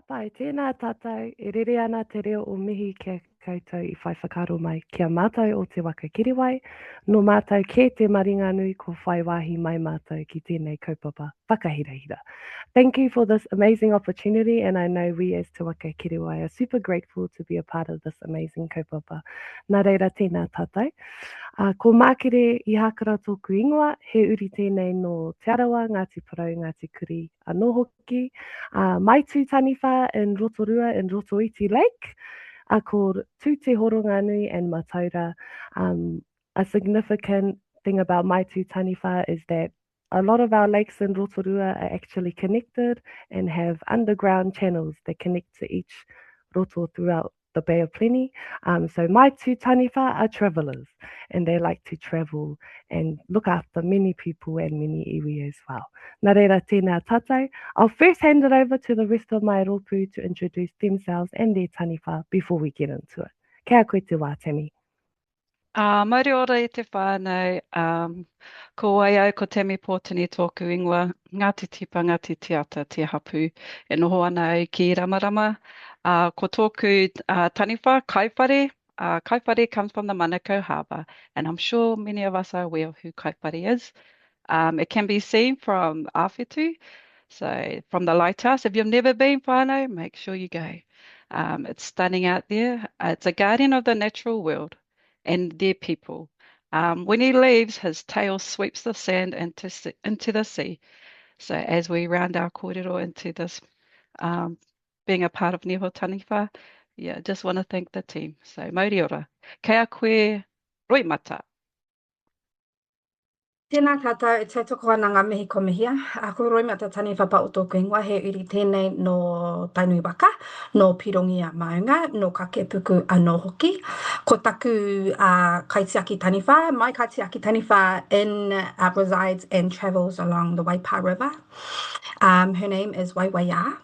Pai, tēnā tātou, e rere ana te reo o mihi kia koutou I whai whakaaro mai kia mātou o Te Waka Kerewai, no mātou ke te maringa nui ko whai wāhi mai mātou ki tēnei kaupapa whakahirahira. Thank you for this amazing opportunity, and I know we as Te Waka Kerewai are super grateful to be a part of this amazing kaupapa. Nā reira, tēnā tātou. Ko mākere I hakara tōku ingoa, he uri tēnei no Te Arawa, Ngāti Porou, Ngāti Kuri, anō hoki. Mai tū taniwha in Rotorua in Rotoiti Lake, ko tū te horonga nui and mataura. A significant thing about Mai tū taniwha is that a lot of our lakes in Rotorua are actually connected and have underground channels that connect to each roto throughout the Bay of Plenty. So Mai tū taniwha are travellers, and they like to travel and look after many people and many iwi as well. Nā reira, tēnā tātou. I'll first hand it over to the rest of my rōpū to introduce themselves and their taniwha before we get into it. Kia koe te wā, Tammy. Mauri ora I te whānau, ko ai au ko Temi Pōtini tōku ingoa, Ngāti Tipa, Ngāti Tiata, Te Hapu, e noho ana au ki Ramarama. Ko tōku taniwha, Kaipare. Kaipare comes from the Manukau Harbour, and I'm sure many of us are aware of who Kaipare is. It can be seen from Awhitu, so from the lighthouse. If you've never been, whānau, make sure you go. It's stunning out there. It's a guardian of the natural world and their people. When he leaves, his tail sweeps the sand into the sea. So as we round our kōrero into this, being a part of Niho Taniwha, yeah, just want to thank the team. So mauri ora. Kei a koe roi mata. Tēnā tātou, e tautoko ana ngā mihi komihia. Ko roi mata tani whapa o tōku ingoa, he uri tēnei no tainui waka, no pirongi a maunga, no kakepuku anō hoki. Ko taku kaitiaki taniwha, my kaitiaki taniwha resides and travels along the Waipa River. Her name is Waiwaia,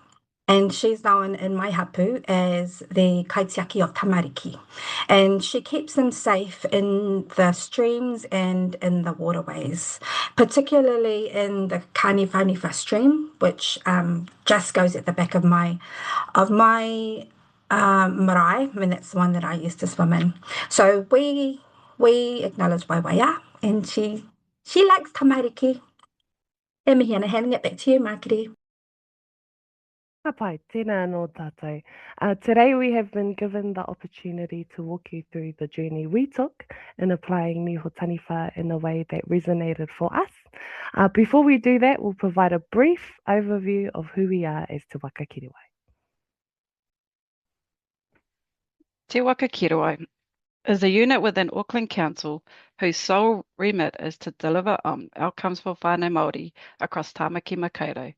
and she's known in my hapu as the kaitiaki of Tamariki. And she keeps them safe in the streams and in the waterways, particularly in the Kaniwhaniwha stream, which just goes at the back of my marae, and that's the one that I used to swim in. So we acknowledge Waiwaia, and she likes Tamariki. E mihi ana, handing it back to you, Mākere. Pai, tēnā anō tātou. Today we have been given the opportunity to walk you through the journey we took in applying Niho Taniwha in a way that resonated for us. Before we do that, we'll provide a brief overview of who we are as Te Waka Kerewai. Te Waka Kerewai is a unit within Auckland Council whose sole remit is to deliver outcomes for whānau Māori across Tāmaki Makaurau.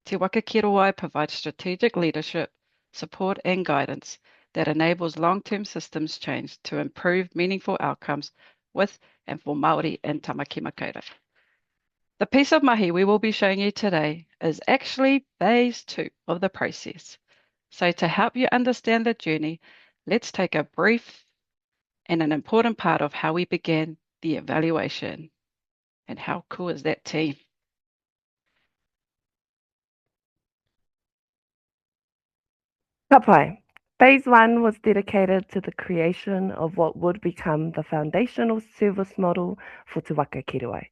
Te Waka Kerewai provides strategic leadership, support and guidance that enables long-term systems change to improve meaningful outcomes with and for Māori in Tāmaki Makaurau. The piece of mahi we will be showing you today is actually phase 2 of the process. So to help you understand the journey, let's take a brief and an important part of how we began the evaluation. And how cool is that, team? Kapai. Phase 1 was dedicated to the creation of what would become the foundational service model for Te Waka Kerewai.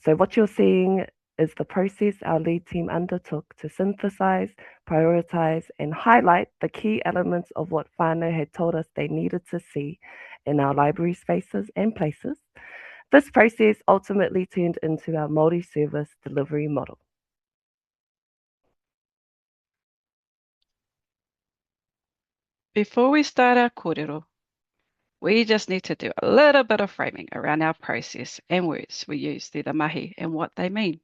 So what you're seeing is the process our lead team undertook to synthesize, prioritize, and highlight the key elements of what whānau had told us they needed to see in our library spaces and places. This process ultimately turned into our Māori service delivery model. Before we start our kōrero, we just need to do a little bit of framing around our process and words we use through the mahi and what they mean.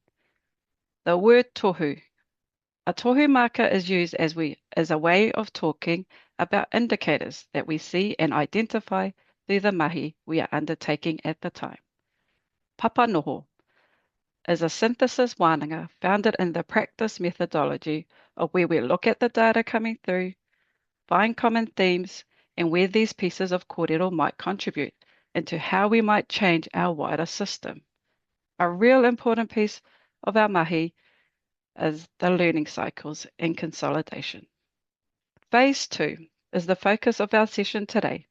The word tohu. A tohu marker is used as a way of talking about indicators that we see and identify through the mahi we are undertaking at the time. Papa noho is a synthesis wānanga founded in the practice methodology of where we look at the data coming through, find common themes, and where these pieces of kōrero might contribute into how we might change our wider system. A real important piece of our mahi as the learning cycles and consolidation. Phase 2 is the focus of our session today.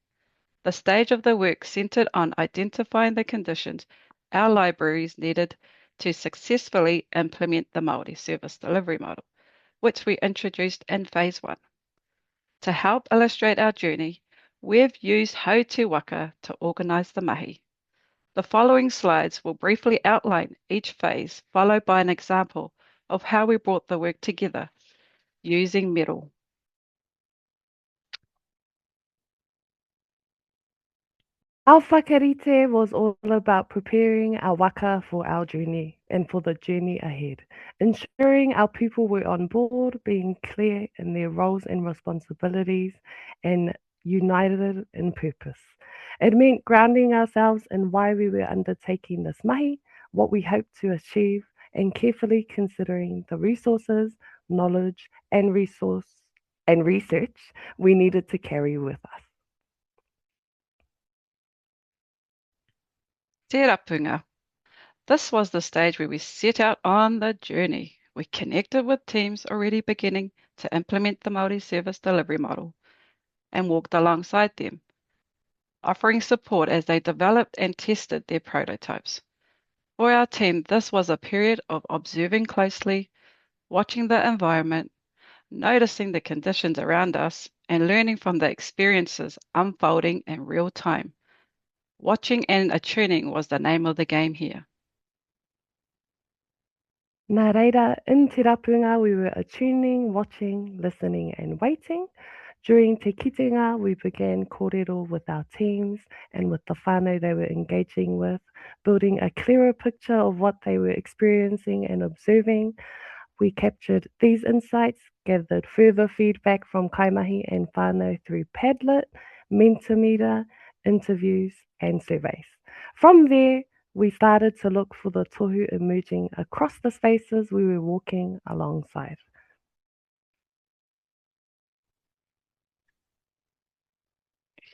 The stage of the work centred on identifying the conditions our libraries needed to successfully implement the Māori service delivery model, which we introduced in Phase 1. To help illustrate our journey, we've used Hautū Waka to organise the mahi. The following slides will briefly outline each phase, followed by an example of how we brought the work together using metal. Our whakarite was all about preparing our waka for our journey and for the journey ahead, ensuring our people were on board, being clear in their roles and responsibilities, and united in purpose. It meant grounding ourselves in why we were undertaking this mahi, what we hoped to achieve, and carefully considering the resources, knowledge, and research we needed to carry with us. Te rapunga. This was the stage where we set out on the journey. We connected with teams already beginning to implement the Māori service delivery model and walked alongside them, offering support as they developed and tested their prototypes. For our team, this was a period of observing closely, watching the environment, noticing the conditions around us, and learning from the experiences unfolding in real time. Watching and attuning was the name of the game here. Nā reira, in Te Rapunga, we were attuning, watching, listening, and waiting. During Te Kitenga, we began kōrero with our teams and with the whānau they were engaging with, building a clearer picture of what they were experiencing and observing. We captured these insights, gathered further feedback from kaimahi and whānau through Padlet, Mentimeter, interviews, and surveys. From there, we started to look for the tohu emerging across the spaces we were walking alongside.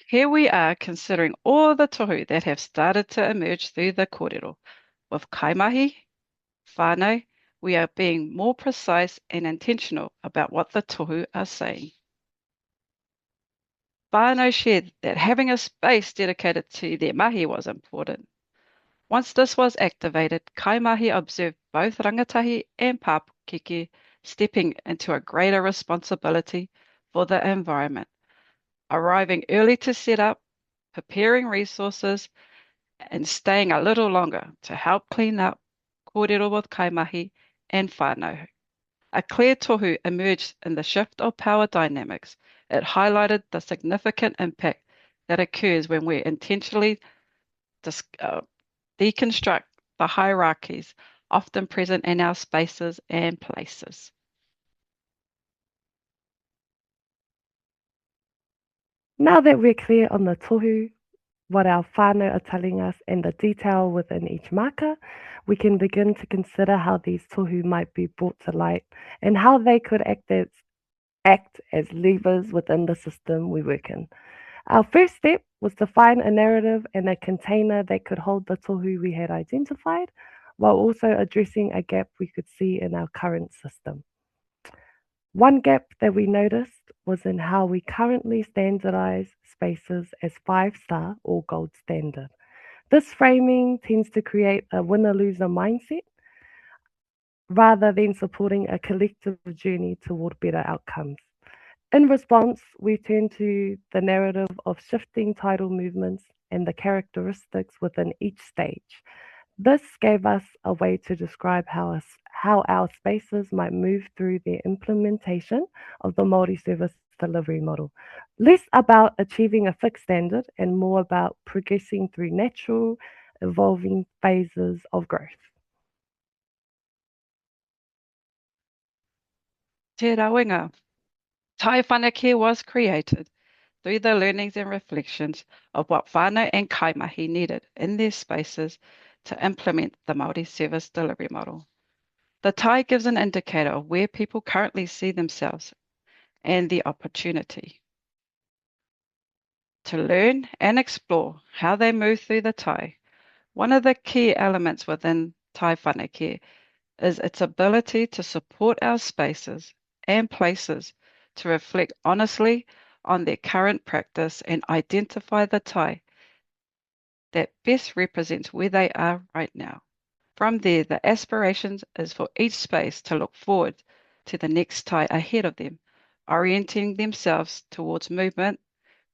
Here we are considering all the tohu that have started to emerge through the kōrero. With kaimahi, whānau, we are being more precise and intentional about what the tohu are saying. Whānau shared that having a space dedicated to their mahi was important. Once this was activated, kaimahi observed both rangatahi and pākeke stepping into a greater responsibility for the environment, arriving early to set up, preparing resources, and staying a little longer to help clean up kōrero with kaimahi and whānau. A clear tohu emerged in the shift of power dynamics. It highlighted the significant impact that occurs when we intentionally deconstruct the hierarchies often present in our spaces and places. Now that we're clear on the tohu, what our whānau are telling us, and the detail within each maka, we can begin to consider how these tohu might be brought to light and how they could act as levers within the system we work in. Our first step was to find a narrative and a container that could hold the tohu we had identified, while also addressing a gap we could see in our current system. One gap that we noticed was in how we currently standardize spaces as 5-star or gold standard. This framing tends to create a winner-loser mindset rather than supporting a collective journey toward better outcomes. In response, we turned to the narrative of shifting tidal movements and the characteristics within each stage. This gave us a way to describe how our spaces might move through their implementation of the Māori service delivery model. Less about achieving a fixed standard and more about progressing through natural, evolving phases of growth. Te rawinga. Tai whanake was created through the learnings and reflections of what whānau and kaimahi needed in their spaces to implement the Māori service delivery model. The tai gives an indicator of where people currently see themselves and the opportunity to learn and explore how they move through the tai. One of the key elements within tai whanake is its ability to support our spaces and places to reflect honestly on their current practice and identify the tai that best represents where they are right now. From there, the aspiration is for each space to look forward to the next tai ahead of them, orienting themselves towards movement,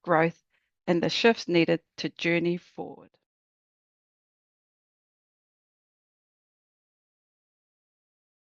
growth, and the shifts needed to journey forward.